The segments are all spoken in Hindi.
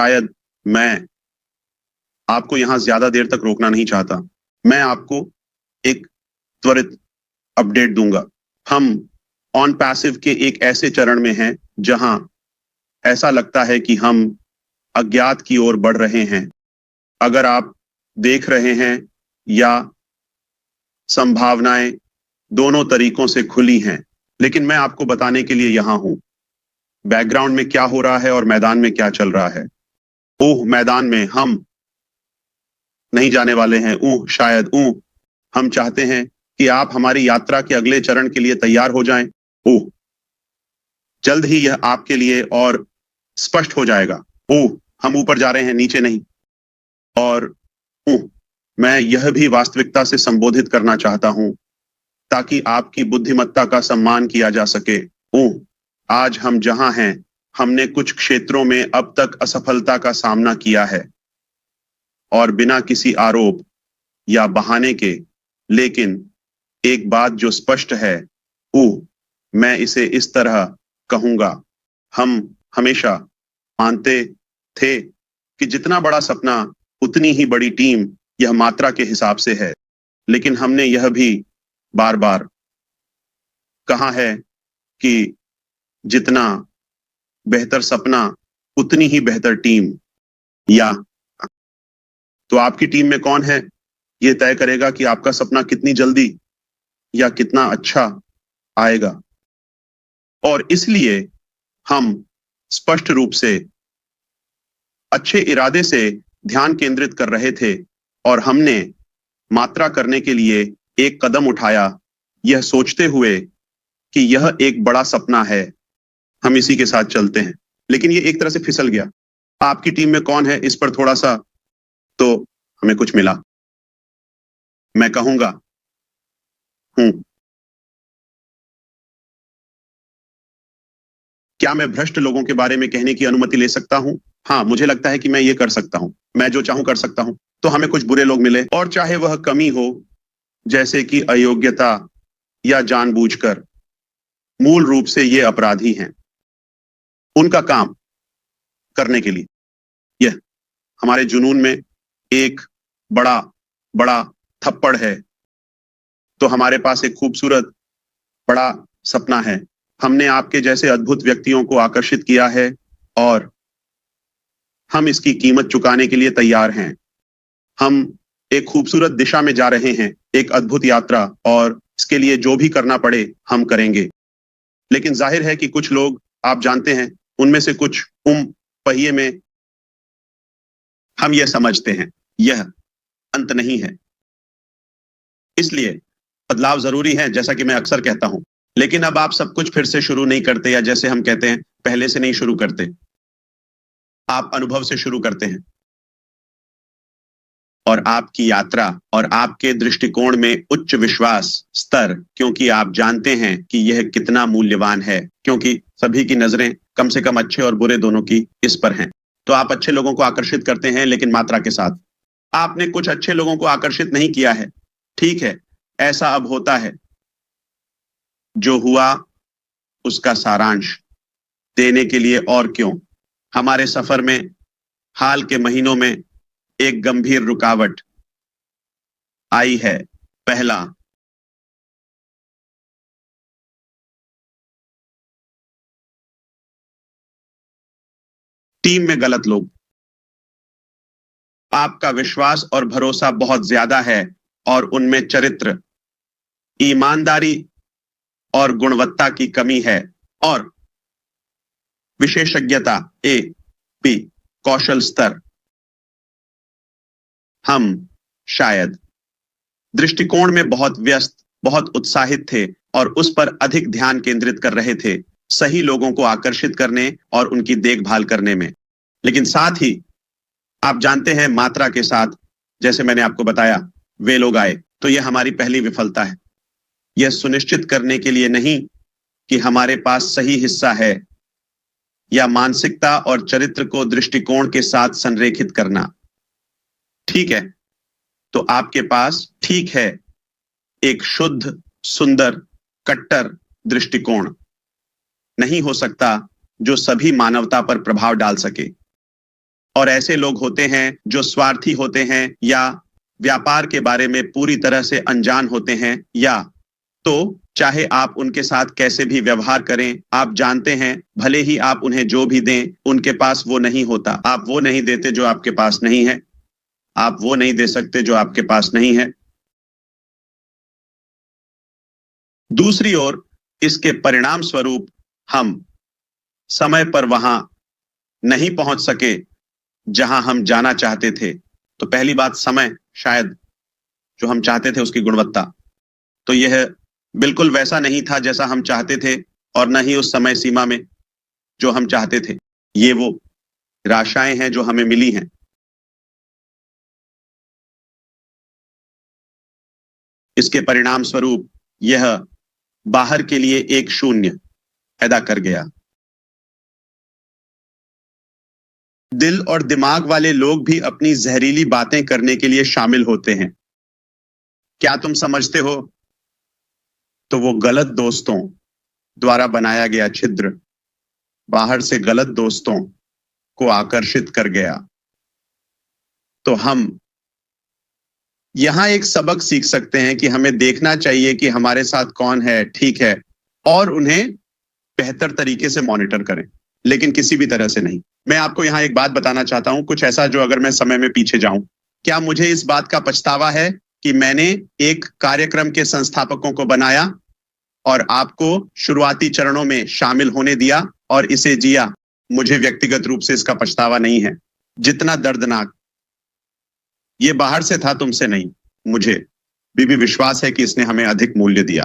शायद मैं आपको यहां ज्यादा देर तक रोकना नहीं चाहता। मैं आपको एक त्वरित अपडेट दूंगा। हम ऑन पैसिव के एक ऐसे चरण में हैं जहां ऐसा लगता है कि हम अज्ञात की ओर बढ़ रहे हैं। अगर आप देख रहे हैं या संभावनाएं दोनों तरीकों से खुली हैं, लेकिन मैं आपको बताने के लिए यहां हूं। बैकग्राउंड में क्या हो रहा है और मैदान में क्या चल रहा है। ओह, मैदान में हम नहीं जाने वाले हैं। शायद हम चाहते हैं कि आप हमारी यात्रा के अगले चरण के लिए तैयार हो जाएं। जल्द ही यह आपके लिए और स्पष्ट हो जाएगा। हम ऊपर जा रहे हैं, नीचे नहीं। और मैं यह भी वास्तविकता से संबोधित करना चाहता हूं ताकि आपकी बुद्धिमत्ता का सम्मान किया जा सके। आज हम जहां हैं, हमने कुछ क्षेत्रों में अब तक असफलता का सामना किया है और बिना किसी आरोप या बहाने के। लेकिन एक बात जो स्पष्ट है, मैं इसे इस तरह कहूंगा, हम हमेशा मानते थे कि जितना बड़ा सपना उतनी ही बड़ी टीम, यह मात्रा के हिसाब से है। लेकिन हमने यह भी बार बार कहा है कि जितना बेहतर सपना उतनी ही बेहतर टीम। या तो आपकी टीम में कौन है, यह तय करेगा कि आपका सपना कितनी जल्दी या कितना अच्छा आएगा। और इसलिए हम स्पष्ट रूप से अच्छे इरादे से ध्यान केंद्रित कर रहे थे और हमने मात्रा करने के लिए एक कदम उठाया, यह सोचते हुए कि यह एक बड़ा सपना है। हम इसी के साथ चलते हैं, लेकिन ये एक तरह से फिसल गया। आपकी टीम में कौन है, इस पर थोड़ा सा तो हमें कुछ मिला। मैं कहूंगा क्या मैं भ्रष्ट लोगों के बारे में कहने की अनुमति ले सकता हूं? हाँ, मुझे लगता है कि मैं ये कर सकता हूं। मैं जो चाहूं कर सकता हूं। तो हमें कुछ बुरे लोग मिले, और चाहे वह कमी हो, जैसे कि अयोग्यता या जानबूझकर, मूल रूप से ये अपराधी हैं। उनका काम करने के लिए यह हमारे जुनून में एक बड़ा बड़ा थप्पड़ है। तो हमारे पास एक खूबसूरत बड़ा सपना है। हमने आपके जैसे अद्भुत व्यक्तियों को आकर्षित किया है और हम इसकी कीमत चुकाने के लिए तैयार हैं। हम एक खूबसूरत दिशा में जा रहे हैं, एक अद्भुत यात्रा, और इसके लिए जो भी करना पड़े हम करेंगे। लेकिन जाहिर है कि कुछ लोग, आप जानते हैं, उनमें से कुछ पहिए में हम यह समझते हैं यह अंत नहीं है। इसलिए बदलाव जरूरी है, जैसा कि मैं अक्सर कहता हूं। लेकिन अब आप सब कुछ फिर से शुरू नहीं करते, या जैसे हम कहते हैं, पहले से नहीं शुरू करते। आप अनुभव से शुरू करते हैं। और आपकी यात्रा और आपके दृष्टिकोण में उच्च विश्वास स्तर, क्योंकि आप जानते हैं कि यह कितना मूल्यवान है, क्योंकि सभी की नजरें कम से कम अच्छे और बुरे दोनों की इस पर हैं। तो आप अच्छे लोगों को आकर्षित करते हैं, लेकिन मात्रा के साथ। आपने कुछ अच्छे लोगों को आकर्षित नहीं किया है। ठीक है, ऐसा अब होता है। जो हुआ उसका सारांश देने के लिए, और क्यों, हमारे सफर में हाल के महीनों में एक गंभीर रुकावट आई है। पहला, टीम में गलत लोग। आपका विश्वास और भरोसा बहुत ज्यादा है और उनमें चरित्र, ईमानदारी और गुणवत्ता की कमी है। और विशेषज्ञता बी, कौशल स्तर। हम शायद दृष्टिकोण में बहुत व्यस्त, बहुत उत्साहित थे और उस पर अधिक ध्यान केंद्रित कर रहे थे, सही लोगों को आकर्षित करने और उनकी देखभाल करने में। लेकिन साथ ही आप जानते हैं, मात्रा के साथ, जैसे मैंने आपको बताया, वे लोग आए। तो यह हमारी पहली विफलता है। यह सुनिश्चित करने के लिए नहीं कि हमारे पास सही हिस्सा है, या मानसिकता और चरित्र को दृष्टिकोण के साथ संरेखित करना। ठीक है, तो आपके पास, ठीक है, एक शुद्ध, सुंदर, कट्टर दृष्टिकोण नहीं हो सकता जो सभी मानवता पर प्रभाव डाल सके। और ऐसे लोग होते हैं जो स्वार्थी होते हैं या व्यापार के बारे में पूरी तरह से अनजान होते हैं, या तो चाहे आप उनके साथ कैसे भी व्यवहार करें, आप जानते हैं भले ही आप उन्हें जो भी दें, उनके पास वो नहीं होता। आप वो नहीं देते जो आपके पास नहीं है, आप वो नहीं दे सकते जो आपके पास नहीं है। दूसरी ओर इसके परिणाम स्वरूप हम समय पर वहां नहीं पहुंच सके जहां हम जाना चाहते थे। तो पहली बात, समय, शायद जो हम चाहते थे उसकी गुणवत्ता, तो यह बिल्कुल वैसा नहीं था जैसा हम चाहते थे, और न ही उस समय सीमा में जो हम चाहते थे। ये वो निराशाएं हैं जो हमें मिली हैं। इसके परिणाम स्वरूप यह बाहर के लिए एक शून्य पैदा कर गया। दिल और दिमाग वाले लोग भी अपनी जहरीली बातें करने के लिए शामिल होते हैं। क्या तुम समझते हो? तो वो गलत दोस्तों द्वारा बनाया गया छिद्र बाहर से गलत दोस्तों को आकर्षित कर गया। तो हम यहां एक सबक सीख सकते हैं कि हमें देखना चाहिए कि हमारे साथ कौन है, ठीक है, और उन्हें बेहतर तरीके से मॉनिटर करें, लेकिन किसी भी तरह से नहीं। मैं आपको यहां एक बात बताना चाहता हूं, कुछ ऐसा जो अगर मैं समय में पीछे जाऊं, क्या मुझे इस बात का पछतावा है कि मैंने एक कार्यक्रम के संस्थापकों को बनाया और आपको शुरुआती चरणों में शामिल होने दिया और इसे जिया? मुझे व्यक्तिगत रूप से इसका पछतावा नहीं है। जितना दर्दनाक ये बाहर से था, तुमसे नहीं, मुझे भी विश्वास है कि इसने हमें अधिक मूल्य दिया।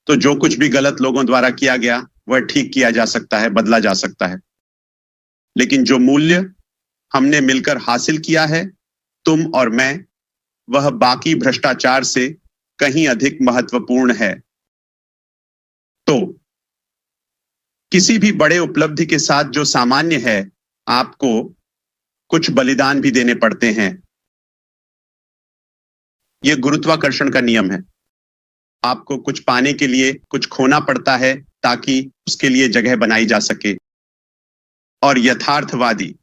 तो जो कुछ भी गलत लोगों द्वारा किया गया वह ठीक किया जा सकता है, बदला जा सकता है, लेकिन जो मूल्य हमने मिलकर हासिल किया है, तुम और मैं, वह बाकी भ्रष्टाचार से कहीं अधिक महत्वपूर्ण है। तो किसी भी बड़े उपलब्धि के साथ जो सामान्य है, आपको कुछ बलिदान भी देने पड़ते हैं। यह गुरुत्वाकर्षण का नियम है। आपको कुछ पाने के लिए कुछ खोना पड़ता है ताकि उसके लिए जगह बनाई जा सके। और यथार्थवादी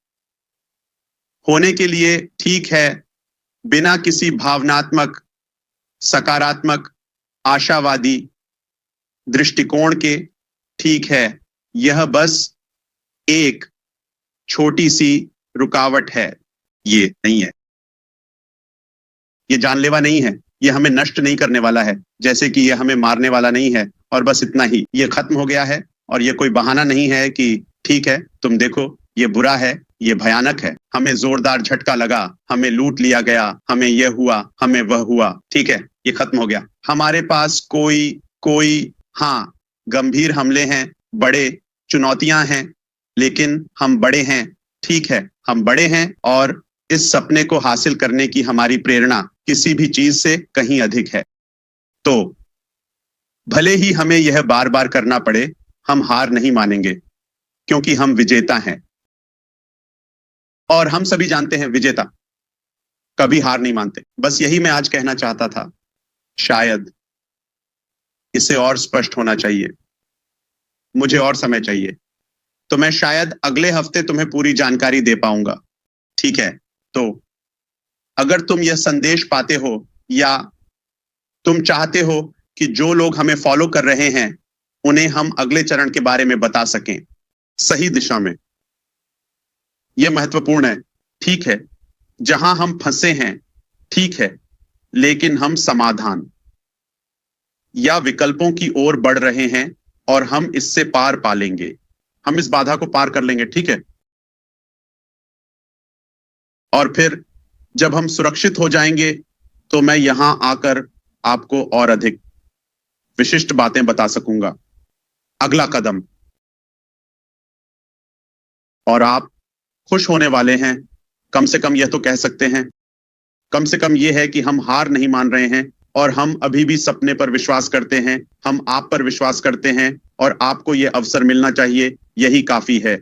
होने के लिए, ठीक है, बिना किसी भावनात्मक, सकारात्मक, आशावादी दृष्टिकोण के, ठीक है, यह बस एक छोटी सी रुकावट है। ये नहीं है, ये जानलेवा नहीं है, ये हमें नष्ट नहीं करने वाला है, जैसे कि ये हमें मारने वाला नहीं है और बस इतना ही, ये खत्म हो गया है। और ये कोई बहाना नहीं है कि ठीक है, तुम देखो, ये बुरा है, ये भयानक है, हमें जोरदार झटका लगा, हमें लूट लिया गया, हमें यह हुआ, हमें वह हुआ, ठीक है, ये खत्म हो गया। हमारे पास कोई हाँ, गंभीर हमले हैं, बड़े चुनौतियां हैं, लेकिन हम बड़े हैं, ठीक है, हम बड़े हैं, और इस सपने को हासिल करने की हमारी प्रेरणा किसी भी चीज से कहीं अधिक है। तो भले ही हमें यह बार बार करना पड़े, हम हार नहीं मानेंगे, क्योंकि हम विजेता हैं। और हम सभी जानते हैं, विजेता कभी हार नहीं मानते। बस यही मैं आज कहना चाहता था। शायद इसे और स्पष्ट होना चाहिए, मुझे और समय चाहिए, तो मैं शायद अगले हफ्ते तुम्हें पूरी जानकारी दे पाऊंगा, ठीक है? तो अगर तुम यह संदेश पाते हो या तुम चाहते हो कि जो लोग हमें फॉलो कर रहे हैं उन्हें हम अगले चरण के बारे में बता सकें सही दिशा में, यह महत्वपूर्ण है, ठीक है? जहां हम फंसे हैं, ठीक है, लेकिन हम समाधान या विकल्पों की ओर बढ़ रहे हैं और हम इससे पार पा लेंगे, हम इस बाधा को पार कर लेंगे, ठीक है? और फिर जब हम सुरक्षित हो जाएंगे तो मैं यहां आकर आपको और अधिक विशिष्ट बातें बता सकूंगा, अगला कदम। और आप खुश होने वाले हैं, कम से कम यह तो कह सकते हैं। कम से कम यह है कि हम हार नहीं मान रहे हैं और हम अभी भी सपने पर विश्वास करते हैं, हम आप पर विश्वास करते हैं और आपको यह अवसर मिलना चाहिए, यही काफी है।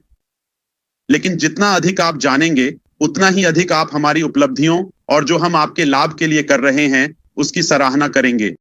लेकिन जितना अधिक आप जानेंगे, उतना ही अधिक आप हमारी उपलब्धियों और जो हम आपके लाभ के लिए कर रहे हैं उसकी सराहना करेंगे।